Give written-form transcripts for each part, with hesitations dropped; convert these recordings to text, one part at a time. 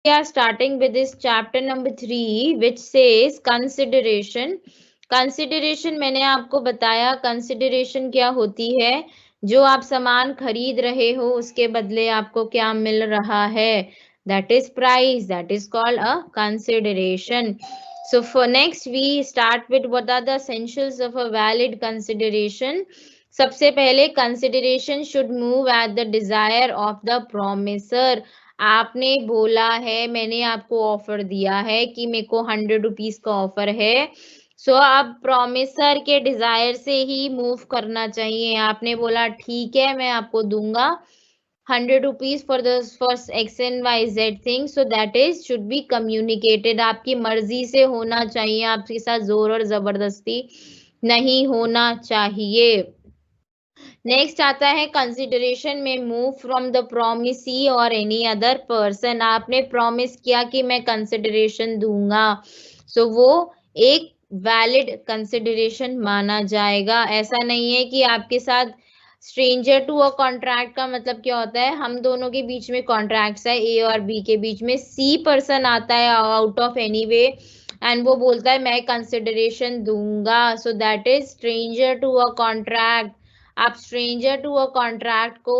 We are starting with this chapter number 3 which says consideration. Consideration मैंने आपको बताया consideration क्या होती है, जो आप सामान खरीद रहे हो उसके बदले आपको क्या मिल रहा है, that is price, that is called a consideration. So for next we start with what are the essentials of a valid consideration. सबसे पहले consideration should move at the desire of the promiser. आपने बोला है, मैंने आपको offer दिया है कि मेरे को 100 रुपीज का ऑफर है, सो अब प्रॉमिसर के डिजायर से ही मूव करना चाहिए। आपने बोला ठीक है मैं आपको दूंगा 100 rupees for the for X and Y Z thing, so that is should be communicated. आपकी मर्जी से होना चाहिए, आपके साथ जोर और जबरदस्ती नहीं होना चाहिए। नेक्स्ट आता है कंसिडरेशन में मूव फ्रॉम द प्रोमिसी और एनी अदर पर्सन। आपने प्रॉमिस किया कि मैं कंसिडरेशन दूंगा, सो वो एक वैलिड कंसिडरेशन माना जाएगा। ऐसा नहीं है कि आपके साथ स्ट्रेंजर टू अ कॉन्ट्रैक्ट का मतलब क्या होता है, हम दोनों के बीच में कॉन्ट्रैक्ट्स है ए और बी के बीच में, सी पर्सन आता है out of any way and वो बोलता है मैं कंसिडरेशन दूंगा, so that is stranger to a contract. आप स्ट्रेंजर टू अ कॉन्ट्रैक्ट को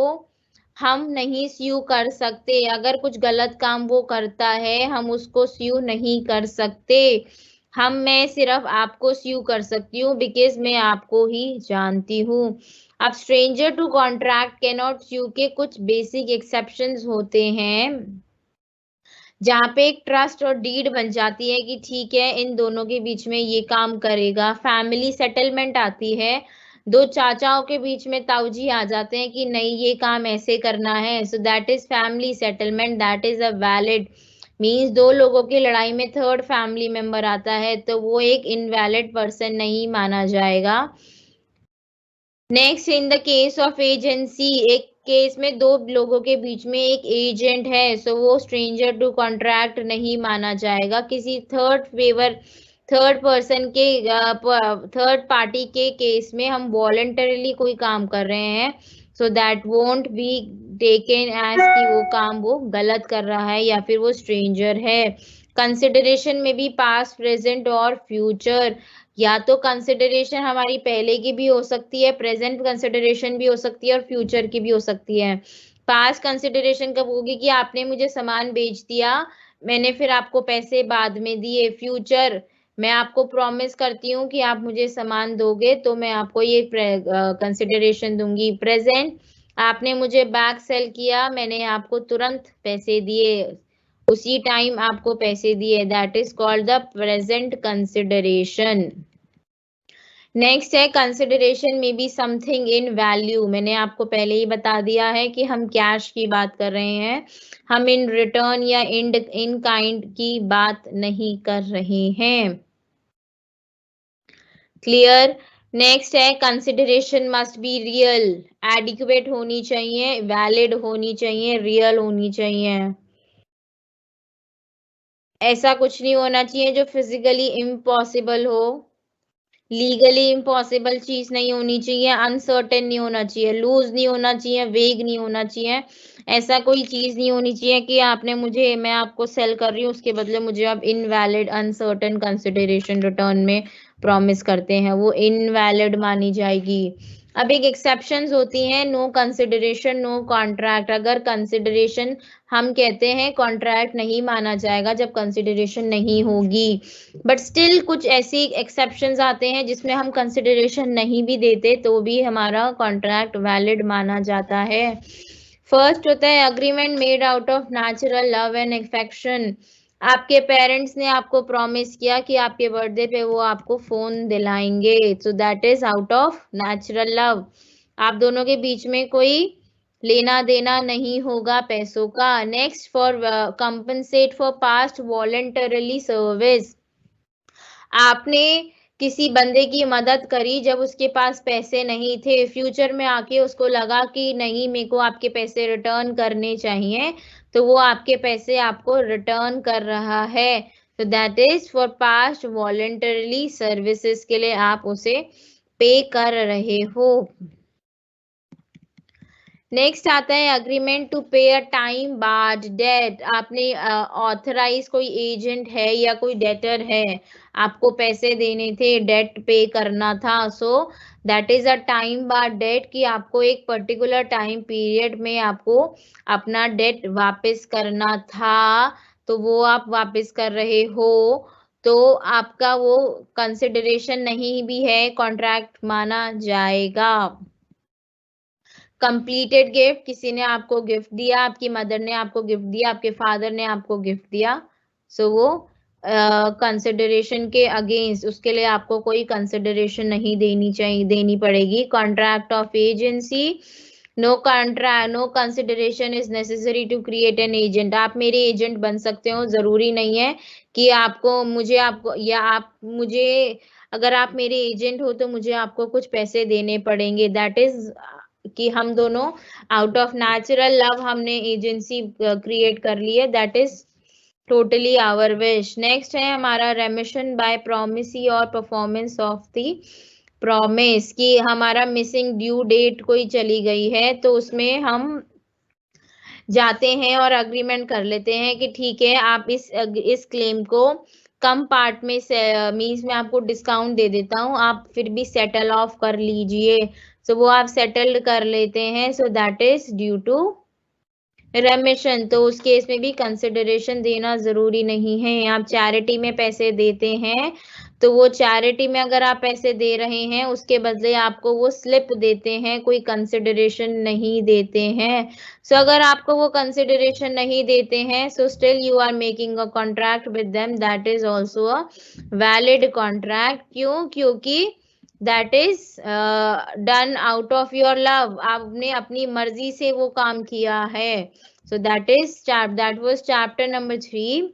हम नहीं स्यू कर सकते। अगर कुछ गलत काम वो करता है हम उसको स्यू नहीं कर सकते। मैं सिर्फ आपको स्यू कर सकती हूँ बिकॉज मैं आपको ही जानती हूँ। अब stranger to contract can not sue के कुछ बेसिक एक्सेप्शंस होते हैं, जहाँ पे एक ट्रस्ट और डीड बन जाती है कि ठीक है इन दोनों के बीच में ये काम करेगा। फैमिली सेटलमेंट आती है, दो चाचाओं के बीच में ताऊजी आ जाते हैं कि नहीं ये काम ऐसे करना है, सो that is family settlement, that is a valid. Means दो लोगों की लड़ाई में थर्ड फैमिली मेंबर आता है तो वो एक इनवैलिड पर्सन नहीं माना जाएगा। Next in the case of agency, एक केस में दो लोगों के बीच में एक एजेंट है, सो वो स्ट्रेंजर टू कॉन्ट्रैक्ट नहीं माना जाएगा। किसी थर्ड पर्सन के थर्ड पार्टी के केस में हम वॉलंटरली कोई काम कर रहे हैं, so that won't be taken as कि वो काम वो गलत कर रहा है या फिर वो स्ट्रेंजर है। कंसिडरेशन में भी पास्ट प्रेजेंट और फ्यूचर, या तो कंसिडरेशन हमारी पहले की भी हो सकती है, प्रेजेंट कंसिडरेशन भी हो सकती है और फ्यूचर की भी हो सकती है। पास्ट कंसिडरेशन कब होगी कि आपने मुझे सामान बेच दिया, मैंने फिर आपको पैसे बाद में दिए। फ्यूचर, मैं आपको प्रॉमिस करती हूँ कि आप मुझे सामान दोगे तो मैं आपको ये कंसिडरेशन दूंगी। प्रेजेंट, आपने मुझे बैग सेल किया, मैंने आपको तुरंत पैसे दिए, उसी टाइम आपको पैसे दिए, that is called the present consideration. Next है कंसिडरेशन में बी समथिंग इन वैल्यू। मैंने आपको पहले ही बता दिया है कि हम कैश की बात कर रहे हैं, हम इन रिटर्न या इन काइंड की बात नहीं कर रहे हैं। क्लियर। नेक्स्ट है consideration must be real, adequate होनी चाहिए, वैलिड होनी चाहिए, रियल होनी चाहिए। ऐसा कुछ नहीं होना चाहिए जो फिजिकली इम्पॉसिबल हो, लीगली इम्पॉसिबल चीज नहीं होनी चाहिए, अनसर्टेन नहीं होना चाहिए, लूज नहीं होना चाहिए, वेग नहीं होना चाहिए। ऐसा कोई चीज नहीं होनी चाहिए कि आपने मुझे, मैं आपको सेल कर रही हूँ उसके बदले मुझे आप इनवैलिड अनसर्टेन कंसिडरेशन रिटर्न में प्रॉमिस करते हैं, वो इनवैलिड मानी जाएगी। अब एक एक्सेप्शंस होती हैं, नो कंसिडरेशन नो कॉन्ट्रैक्ट। अगर कंसिडरेशन, हम कहते हैं कॉन्ट्रैक्ट नहीं माना जाएगा जब कंसिडरेशन नहीं होगी, बट स्टिल कुछ ऐसी एक्सेप्शंस आते हैं जिसमें हम कंसिडरेशन नहीं भी देते तो भी हमारा कॉन्ट्रैक्ट वैलिड माना जाता है। फर्स्ट होता है agreement made out of natural love and affection. आपके पेरेंट्स ने आपको प्रॉमिस किया कि आपके बर्थडे पे वो आपको फोन दिलाएंगे, सो that is out of natural love. आप दोनों के बीच में कोई लेना देना नहीं होगा पैसों का। Next, for compensate for past voluntarily service. आपने किसी बंदे की मदद करी जब उसके पास पैसे नहीं थे, फ्यूचर में आके उसको लगा कि नहीं मेरे को आपके पैसे रिटर्न करने चाहिए, तो वो आपके पैसे आपको रिटर्न कर रहा है, तो that is for past voluntarily services के लिए आप उसे पे कर रहे हो। नेक्स्ट आता है अग्रीमेंट टू पे अ टाइम बार्ड डेट। आपने ऑथराइज कोई एजेंट है या कोई डेटर है, आपको पैसे देने थे, डेट पे करना था, so that is a time barred debt, कि आपको एक पर्टिकुलर टाइम पीरियड में आपको अपना डेट वापस करना था, तो वो आप वापस कर रहे हो, तो आपका वो कंसिडरेशन नहीं भी है, कॉन्ट्रैक्ट माना जाएगा। कंप्लीटेड गिफ्ट, किसी ने आपको गिफ्ट दिया, आपकी मदर ने आपको गिफ्ट दिया, आपके फादर ने आपको गिफ्ट दिया, सो वो कंसिडरेशन के अगेंस्ट, उसके लिए आपको कोई कंसिडरेशन नहीं देनी चाहिए, देनी पड़ेगी। Contract of agency, no contract, no consideration is necessary to create an agent. आप मेरे एजेंट बन सकते हो, जरूरी नहीं है कि आपको मुझे आपको या आप मुझे, अगर आप मेरे एजेंट हो तो मुझे आपको कुछ पैसे देने पड़ेंगे। दैट इज कि हम दोनों आउट ऑफ नेचुरल लव हमने एजेंसी क्रिएट कर ली है, that is totally our wish. Next है हमारा रेमिशन बाय प्रॉमिसी और परफॉर्मेंस ऑफ द प्रॉमिस, कि हमारा मिसिंग ड्यू डेट कोई चली गई है, तो उसमें हम जाते हैं और अग्रीमेंट कर लेते हैं कि ठीक है, आप इस क्लेम को कम पार्ट में से मीन्स मैं आपको डिस्काउंट दे देता हूँ, आप फिर भी सेटल ऑफ कर लीजिए, सो वो आप सेटल्ड कर लेते हैं, so that is due to remission. तो उस केस में भी कंसिडरेशन देना जरूरी नहीं है। आप चैरिटी में पैसे देते हैं, तो वो चैरिटी में अगर आप पैसे दे रहे हैं, उसके बदले आपको वो स्लिप देते हैं, कोई कंसिडरेशन नहीं देते हैं। सो अगर आपको वो कंसिडरेशन नहीं देते हैं, so still you are making a contract with them, that is also a valid contract. क्यों? क्योंकि that is done out of your love, आपने अपनी मर्जी से वो काम किया है। So that was chapter number 3.